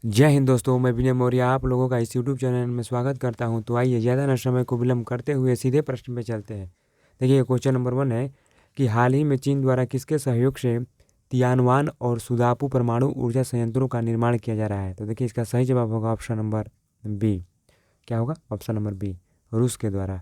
जय हिंद दोस्तों, मैं विनय मौर्य आप लोगों का इस यूट्यूब चैनल में स्वागत करता हूं। तो आइए ज़्यादा न समय को विलंब करते हुए सीधे प्रश्न पे चलते हैं। देखिए क्वेश्चन नंबर 1 है कि हाल ही में चीन द्वारा किसके सहयोग से तियानवान और सुदापू परमाणु ऊर्जा संयंत्रों का निर्माण किया जा रहा है। तो देखिए इसका सही जवाब होगा ऑप्शन नंबर बी। क्या होगा? ऑप्शन नंबर बी, रूस के द्वारा।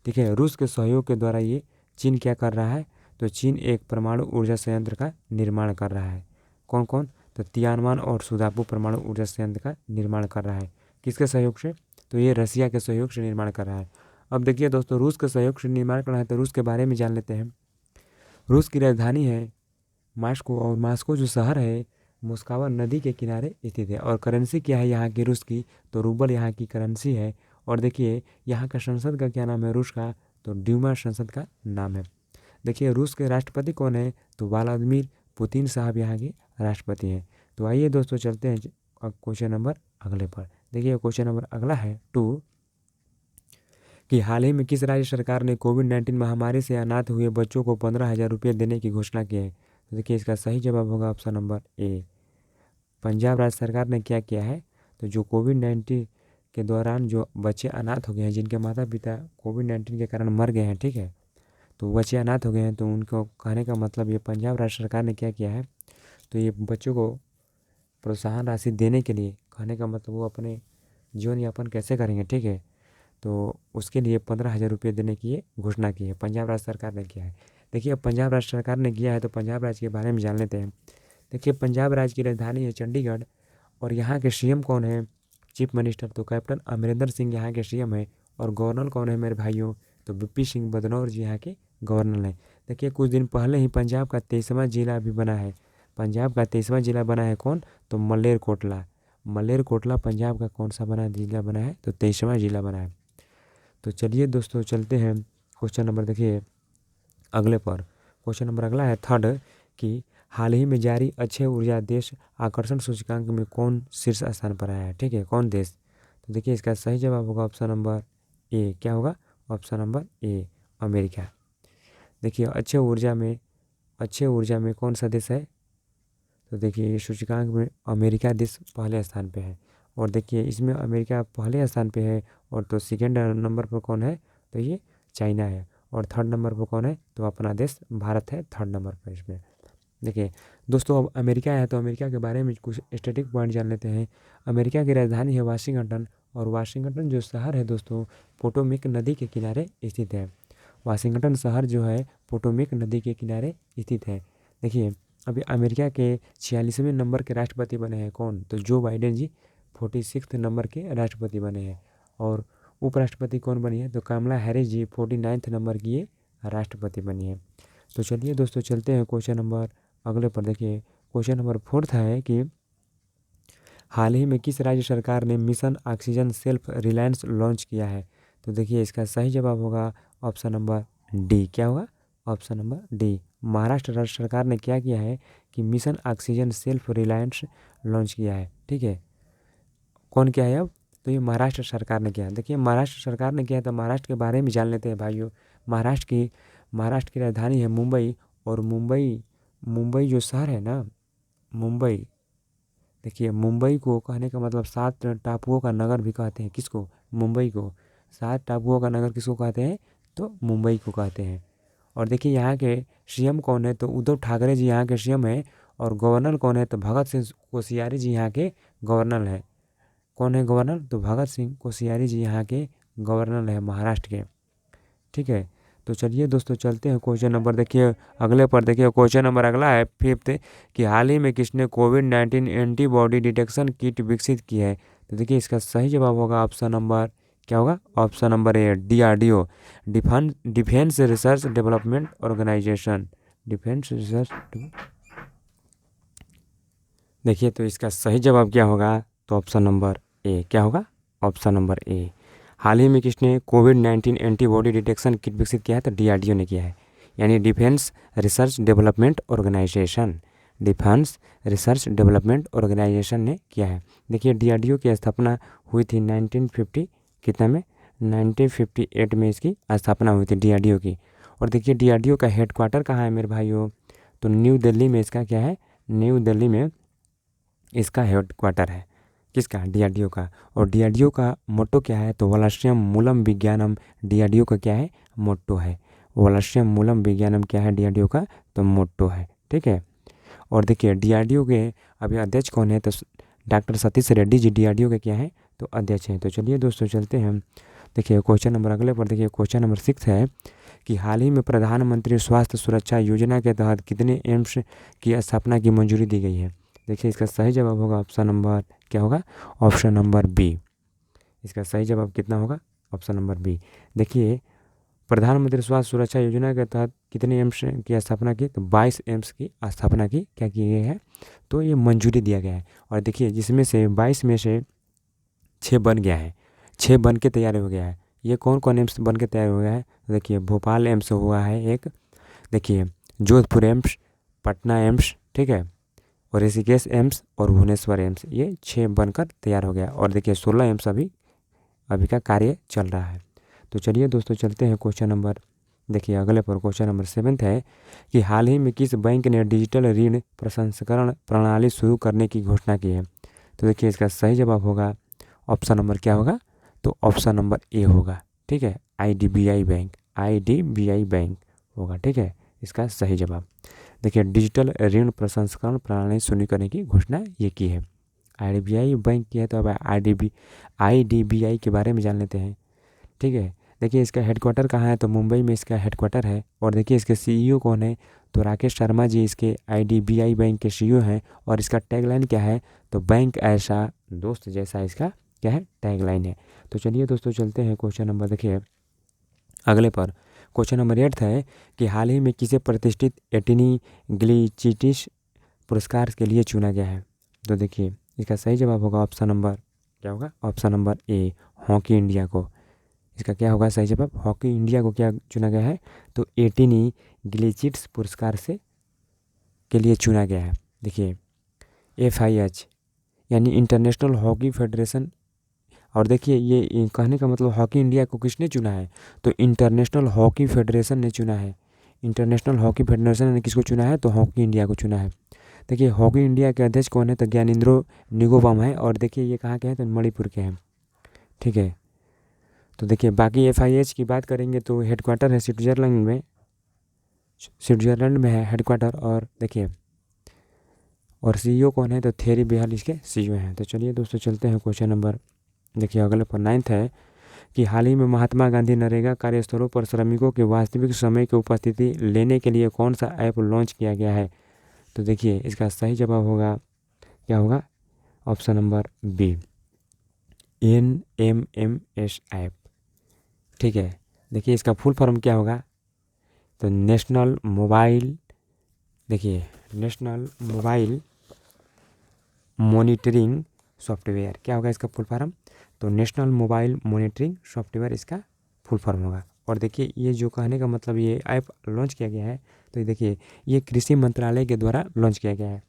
ठीक है, रूस के सहयोग के द्वारा ये चीन क्या कर रहा है? तो चीन एक परमाणु ऊर्जा संयंत्र का निर्माण कर रहा है। कौन कौन? तो तियानवान और सुदापू परमाणु ऊर्जा संयंत्र का निर्माण कर रहा है। किसके सहयोग से? तो ये रसिया के सहयोग से निर्माण कर रहा है। अब देखिए दोस्तों, रूस के सहयोग से निर्माण कर रहा है तो रूस के बारे में जान लेते हैं। रूस की राजधानी है मास्को, और मास्को जो शहर है मुस्कावा नदी के किनारे स्थित है। और करेंसी क्या है यहाँ की रूस की? तो रूबल यहाँ की करेंसी है। और देखिए यहाँ का संसद का क्या नाम है रूस का? तो ड्यूमा संसद का नाम है। देखिए रूस के राष्ट्रपति कौन है? तो व्लादिमीर पुतिन साहब यहाँ के राष्ट्रपति हैं। तो आइए दोस्तों चलते हैं क्वेश्चन नंबर अगले पर। देखिए क्वेश्चन नंबर अगला है 2 कि हाल ही में किस राज्य सरकार ने कोविड-19 महामारी से अनाथ हुए बच्चों को 15,000 रुपये देने की घोषणा की है। तो देखिए इसका सही जवाब होगा ऑप्शन नंबर ए। पंजाब राज्य सरकार ने क्या किया है? तो जो कोविड-19 के दौरान जो बच्चे अनाथ हो गए हैं, जिनके माता पिता कोविड-19 के कारण मर गए हैं, ठीक है, तो बच्चे अनाथ हो गए हैं, तो उनको कहने का मतलब ये पंजाब राज्य सरकार ने क्या किया है? तो ये बच्चों को प्रोत्साहन राशि देने के लिए, कहने का मतलब वो अपने जीवन यापन कैसे करेंगे, ठीक है, तो उसके लिए 15,000 रुपये देने की ये घोषणा की है, पंजाब राज्य सरकार ने किया है। देखिए अब पंजाब राज्य सरकार ने किया है तो पंजाब राज्य के बारे में जान लेते हैं। देखिए पंजाब राज्य की राजधानी है चंडीगढ़, और यहाँ के सीएम कौन है? चीफ मिनिस्टर तो कैप्टन अमरिंदर सिंह यहाँ के सीएम है। और गवर्नर कौन है मेरे भाइयों? तो वीपी सिंह बदनौर जी यहाँ के गवर्नर हैं। देखिए कुछ दिन पहले ही पंजाब का 23वां जिला भी बना है। पंजाब का 23वां जिला बना है कौन? तो मलेरकोटला। मलेरकोटला पंजाब का कौन सा बना जिला बना है? तो 23वां जिला बना है। तो चलिए दोस्तों चलते हैं क्वेश्चन नंबर, देखिए अगले पर। क्वेश्चन नंबर अगला है 3 कि हाल ही में जारी अक्षय ऊर्जा देश आकर्षण सूचकांक में कौन शीर्ष स्थान पर आया है? ठीक है, कौन देश? तो देखिए इसका सही जवाब होगा ऑप्शन नंबर ए। क्या होगा? ऑप्शन नंबर ए, अमेरिका। देखिए अक्षय ऊर्जा में कौन सा देश है? तो देखिए ये सूचकांक में अमेरिका देश पहले स्थान पे है। और देखिए इसमें अमेरिका पहले स्थान पे है, और तो सेकेंड नंबर पर कौन है? तो ये चाइना है। और थर्ड नंबर पर कौन है? तो अपना देश भारत है थर्ड नंबर पर इसमें। देखिए दोस्तों अब अमेरिका है तो अमेरिका के बारे में कुछ स्टैटिक पॉइंट जान लेते हैं। अमेरिका की राजधानी है वाशिंगटन, और वाशिंगटन जो शहर है दोस्तों पोटोमेक नदी के किनारे स्थित है। वाशिंगटन शहर जो है पोटोमेक नदी के किनारे स्थित है। देखिए अभी अमेरिका के 46वें नंबर के राष्ट्रपति बने हैं कौन? तो जो बाइडेन जी 46 नंबर के राष्ट्रपति बने हैं। और उपराष्ट्रपति कौन बनी है? तो कमला हैरिस जी 49 नंबर की ये राष्ट्रपति बनी है। तो चलिए दोस्तों चलते हैं क्वेश्चन नंबर अगले पर। देखिए क्वेश्चन नंबर 4 है कि हाल ही में किस राज्य सरकार ने mission oxygen self reliance launch किया है? तो देखिए इसका सही जवाब होगा ऑप्शन नंबर डी। क्या होगा? ऑप्शन नंबर डी, महाराष्ट्र राज्य सरकार ने क्या किया है कि mission oxygen self reliance launch किया है। ठीक है, कौन किया है अब? तो ये महाराष्ट्र सरकार ने किया है। देखिए महाराष्ट्र सरकार ने किया है तो महाराष्ट्र के बारे में जान लेते हैं भाइयों। महाराष्ट्र की राजधानी है मुंबई, और मुंबई जो शहर है ना, मुंबई, देखिए मुंबई को कहने का मतलब 7 टापुओं का नगर भी कहते हैं। किसको? मुंबई को। 7 टापुओं का नगर किसको कहते हैं? तो मुंबई को कहते हैं। और देखिए यहाँ के सीएम कौन है? तो उद्धव ठाकरे जी यहाँ के सीएम है। और गवर्नर कौन है? तो भगत सिंह कोश्यारी जी यहाँ के गवर्नर है। कौन है गवर्नर? तो भगत सिंह कोश्यारी जी यहाँ के गवर्नर है महाराष्ट्र के। ठीक है, तो चलिए दोस्तों चलते हैं क्वेश्चन नंबर, देखिए अगले पर। देखिए क्वेश्चन नंबर अगला है 5 कि हाल ही में किसने कोविड-19 एंटीबॉडी डिटेक्शन किट विकसित की है? तो देखिए इसका सही जवाब होगा ऑप्शन नंबर, क्या होगा? Option number A, DRDO, defence research development organisation. Defence research, देखिए तो इसका सही जवाब क्या होगा? तो ऑप्शन नंबर ए। क्या होगा? ऑप्शन नंबर ए। हाल ही में किसने कोविड-19 एंटीबॉडी डिटेक्शन किट विकसित किया है? तो डीआरडीओ ने किया है, यानी defence research development organisation. Defence research development organisation ने किया है। देखिए डीआरडीओ की स्थापना हुई थी 1950 कितना में? 1958 में इसकी स्थापना हुई थी डीआरडीओ की। और देखिए डीआरडीओ का हेडक्वार्टर कहाँ है मेरे भाइयों? तो न्यू दिल्ली में इसका क्या है? न्यू दिल्ली में इसका हेडक्वार्टर है। किसका? डीआरडीओ का। और डीआरडीओ का मोट्टो क्या है? तो वलस्यम मूलम विज्ञानम डीआरडीओ का क्या है? मोट्टो है। वलस्यम मूलम विज्ञानम क्या है डीआरडीओ का? तो मोट्टो है। ठीक है। और देखिए डीआरडीओ के अभी अध्यक्ष कौन है? तो डॉक्टर सतीश रेड्डी जी डीआरडीओ के क्या है? तो अध्यक्ष हैं। तो चलिए दोस्तों चलते हैं, देखिए क्वेश्चन नंबर अगले पर। देखिए क्वेश्चन नंबर 6 है कि हाल ही में प्रधानमंत्री स्वास्थ्य सुरक्षा योजना के तहत कितने एम्स की स्थापना की मंजूरी दी गई है? देखिए इसका सही जवाब होगा ऑप्शन नंबर क्या होगा? Option number B. इसका सही जवाब कितना होगा? Option number B. देखिए प्रधानमंत्री स्वास्थ्य सुरक्षा योजना के तहत कितने एम्स की स्थापना की? तो 22 एम्स की स्थापना की क्या की गई है? तो ये मंजूरी दिया गया है। और देखिए जिसमें से 22 में से 6 बन गया है, 6 बन के तैयार हो गया है। ये कौन कौन एम्स बन के तैयार हो गया है? तो देखिए भोपाल एम्स हुआ है एक, देखिए जोधपुर एम्स, पटना एम्स, ठीक है, और ऋषिकेश एम्स और भुवनेश्वर एम्स, ये 6 बनकर तैयार हो गया। और देखिए 16 एम्स अभी का कार्य चल रहा है। तो चलिए दोस्तों चलते हैं क्वेश्चन नंबर, देखिए अगले पर क्वेश्चन नंबर 7 है कि हाल ही में किस बैंक ने डिजिटल ऋण प्रसंस्करण प्रणाली शुरू करने की घोषणा की है? तो देखिए इसका सही जवाब होगा ऑप्शन नंबर क्या होगा? तो ऑप्शन नंबर ए होगा। ठीक है, आईडीबीआई बैंक, आईडीबीआई बैंक होगा। ठीक है, इसका सही जवाब। देखिए डिजिटल ऋण प्रसंस्करण प्रणाली शुरू करने की घोषणा ये की है, आईडीबीआई बैंक की है। तो अब आईडीबीआई के बारे में जान लेते हैं। ठीक है, देखिए इसका हेडक्वार्टर कहाँ है? तो मुंबई में इसका हेडक्वार्टर है। और देखिए इसके सीईओ कौन है? तो राकेश शर्मा जी इसके आईडीबीआई बैंक के सीईओ हैं। और इसका टैगलाइन क्या है? तो बैंक ऐसा दोस्त जैसा इसका क्या है? टैगलाइन है। तो चलिए दोस्तों चलते हैं क्वेश्चन नंबर, देखिए अगले पर क्वेश्चन नंबर 8 है कि हाल ही में किसे प्रतिष्ठित एटिनी ग्लिचिटिस पुरस्कार के लिए चुना गया है? तो देखिए इसका सही जवाब होगा ऑप्शन नंबर क्या होगा? ऑप्शन नंबर ए, हॉकी इंडिया को। इसका क्या होगा सही जवाब? हॉकी इंडिया को क्या चुना गया है? तो एटिनी ग्लिचिट्स पुरस्कार से के लिए चुना गया है। देखिए FIH यानी इंटरनेशनल हॉकी फेडरेशन। और देखिए ये कहने का मतलब हॉकी इंडिया को किसने चुना है? तो इंटरनेशनल हॉकी फेडरेशन ने चुना है। इंटरनेशनल हॉकी फेडरेशन ने किसको चुना है? तो हॉकी इंडिया को चुना है। देखिए हॉकी इंडिया के अध्यक्ष कौन है? तो ज्ञानेंद्रो निगोबाम है। और देखिए ये कहाँ के हैं? तो मणिपुर के हैं। ठीक है, तो देखिए बाकी FIH की बात करेंगे तो हेडक्वार्टर है स्विट्जरलैंड में है हेडक्वार्टर। और देखिए और सीईओ कौन है? तो थेरी बेहल इसके सीईओ हैं। तो चलिए दोस्तों चलते हैं क्वेश्चन नंबर, देखिए अगले पर 9 है कि हाल ही में महात्मा गांधी नरेगा कार्यस्थलों पर श्रमिकों के वास्तविक समय की उपस्थिति लेने के लिए कौन सा ऐप लॉन्च किया गया है? तो देखिए इसका सही जवाब होगा क्या होगा? Option number B, NMMS app. ठीक है, देखिए इसका फुल फॉर्म क्या होगा? तो नेशनल मोबाइल मॉनिटरिंग सॉफ्टवेयर। क्या होगा इसका फुल फॉर्म? तो नेशनल मोबाइल मॉनिटरिंग सॉफ्टवेयर इसका फुल फॉर्म होगा। और देखिए ये जो कहने का मतलब ये ऐप लॉन्च किया गया है, तो देखिए ये कृषि मंत्रालय के द्वारा लॉन्च किया गया है।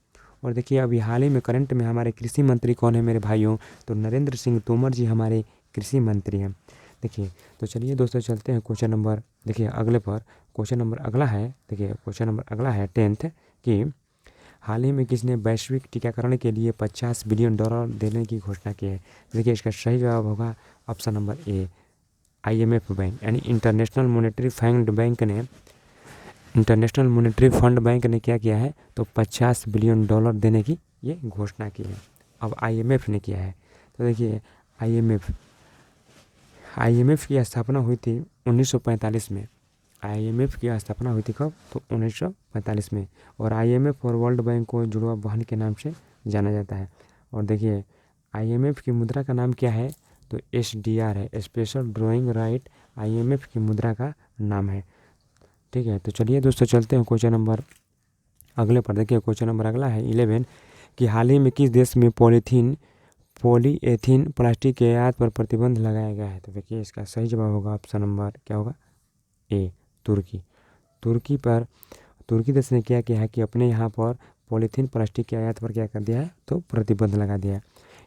और देखिए अभी हाल ही में करंट में हमारे कृषि मंत्री कौन है मेरे भाइयों? तो नरेंद्र सिंह तोमर जी हमारे कृषि मंत्री हैं। देखिए तो चलिए दोस्तों चलते हैं क्वेश्चन नंबर, देखिए अगले पर क्वेश्चन नंबर अगला है, देखिए क्वेश्चन नंबर अगला है 10th कि हाल ही में किसने वैश्विक टीकाकरण के लिए $50 बिलियन देने की घोषणा की है? देखिए इसका सही जवाब होगा ऑप्शन नंबर ए, IMF बैंक यानी इंटरनेशनल मॉनेटरी फंड बैंक ने क्या किया है? तो $50 बिलियन देने की ये घोषणा की है। अब IMF ने किया है। तो देखिए IMF की स्थापना हुई थी 1945 में। IMF की स्थापना हुई थी कब? तो 1945 में। और IMF और वर्ल्ड बैंक को जुड़वा बहन के नाम से जाना जाता है। और देखिए IMF की मुद्रा का नाम क्या है? तो SDR है, स्पेशल ड्राइंग राइट IMF की मुद्रा का नाम है। ठीक है, तो चलिए दोस्तों चलते हैं क्वेश्चन नंबर अगले पर। देखिए क्वेश्चन नंबर अगला है 11 कि हाल ही में किस देश में पॉलीएथीन प्लास्टिक के आयात पर प्रतिबंध लगाया गया है? तो देखिए इसका सही जवाब होगा ऑप्शन नंबर क्या होगा? ए, तुर्की। तुर्की देश ने क्या किया है कि अपने यहाँ पर पॉलीथीन प्लास्टिक के आयात पर क्या कर दिया है? तो प्रतिबंध लगा दिया है।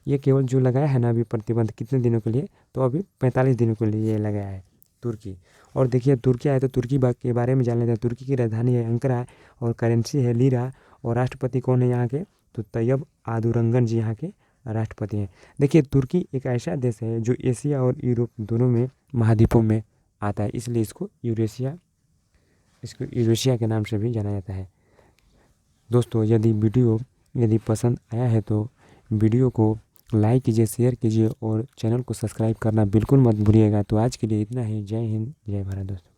ये केवल जो लगाया है ना अभी प्रतिबंध, कितने दिनों के लिए? तो अभी 45 दिनों के लिए ये लगाया है तुर्की। और देखिए तुर्की आए तो तुर्की के बारे में जान लेते हैं। तुर्की की राजधानी है अंकारा और करेंसी है लीरा। और राष्ट्रपति कौन है यहाँ के? तो तैयब आदुरंगन जी यहाँ के राष्ट्रपति हैं। देखिए तुर्की एक ऐसा देश है जो एशिया और यूरोप दोनों में महाद्वीपों में आता है, इसलिए इसको यूरेशिया के नाम से भी जाना जाता है। दोस्तों यदि पसंद आया है तो वीडियो को लाइक कीजिए, शेयर कीजिए और चैनल को सब्सक्राइब करना बिल्कुल मत भूलिएगा। तो आज के लिए इतना ही। जय हिंद, जय भारत दोस्तों।